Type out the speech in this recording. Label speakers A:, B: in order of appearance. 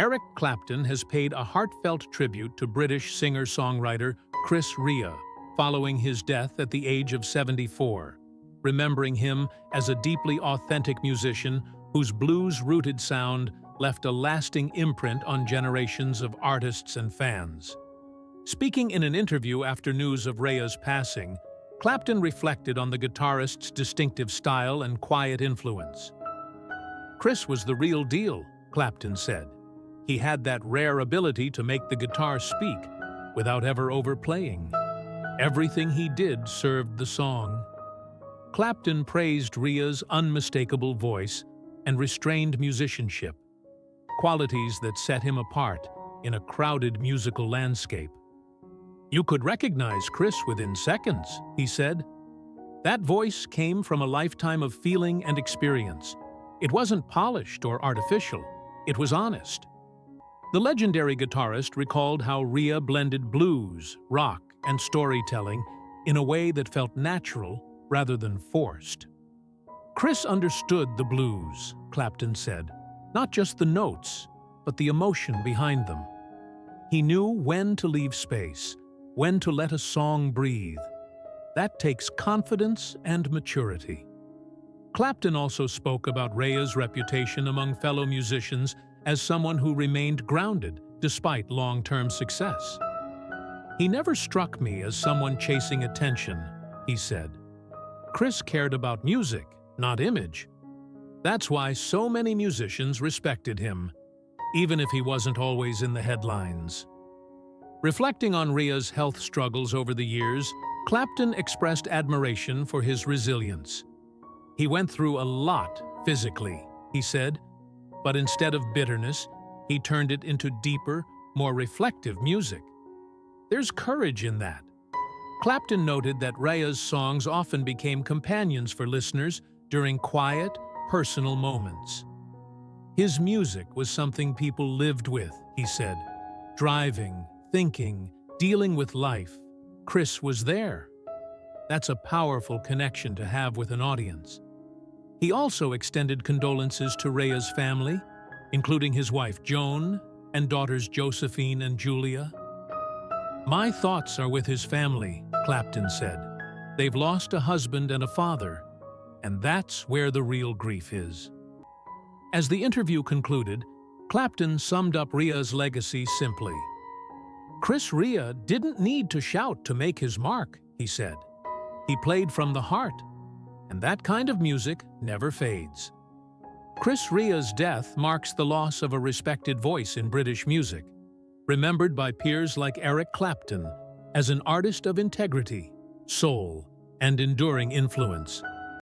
A: Eric Clapton has paid a heartfelt tribute to British singer-songwriter Chris Rea following his death at the age of 74, remembering him as a deeply authentic musician whose blues-rooted sound left a lasting imprint on generations of artists and fans. Speaking in an interview after news of Rea's passing, Clapton reflected on the guitarist's distinctive style and quiet influence. "Chris was the real deal," Clapton said. "He had that rare ability to make the guitar speak without ever overplaying. Everything he did served the song." Clapton praised Rea's unmistakable voice and restrained musicianship, qualities that set him apart in a crowded musical landscape. "You could recognize Chris within seconds," he said. "That voice came from a lifetime of feeling and experience. It wasn't polished or artificial, it was honest." The legendary guitarist recalled how Rea blended blues, rock, and storytelling in a way that felt natural rather than forced. "Chris understood the blues," Clapton said, "not just the notes, but the emotion behind them. He knew when to leave space, when to let a song breathe. That takes confidence and maturity." Clapton also spoke about Rea's reputation among fellow musicians as someone who remained grounded despite long-term success. "He never struck me as someone chasing attention," he said. "Chris cared about music, not image. That's why so many musicians respected him, even if he wasn't always in the headlines." Reflecting on Rea's health struggles over the years, Clapton expressed admiration for his resilience. "He went through a lot physically," he said, "but instead of bitterness, he turned it into deeper, more reflective music. There's courage in that." Clapton noted that Rea's songs often became companions for listeners during quiet, personal moments. "His music was something people lived with," he said. "Driving, thinking, dealing with life. Chris was there." That's a powerful connection to have with an audience. He also extended condolences to Rea's family, including his wife Joan and daughters Josephine and Julia. "My thoughts are with his family," Clapton said. "They've lost a husband and a father, and that's where the real grief is." As the interview concluded, Clapton summed up Rea's legacy simply. "Chris Rea didn't need to shout to make his mark," he said. "He played from the heart, and that kind of music never fades." Chris Rea's death marks the loss of a respected voice in British music, remembered by peers like Eric Clapton as an artist of integrity, soul, and enduring influence.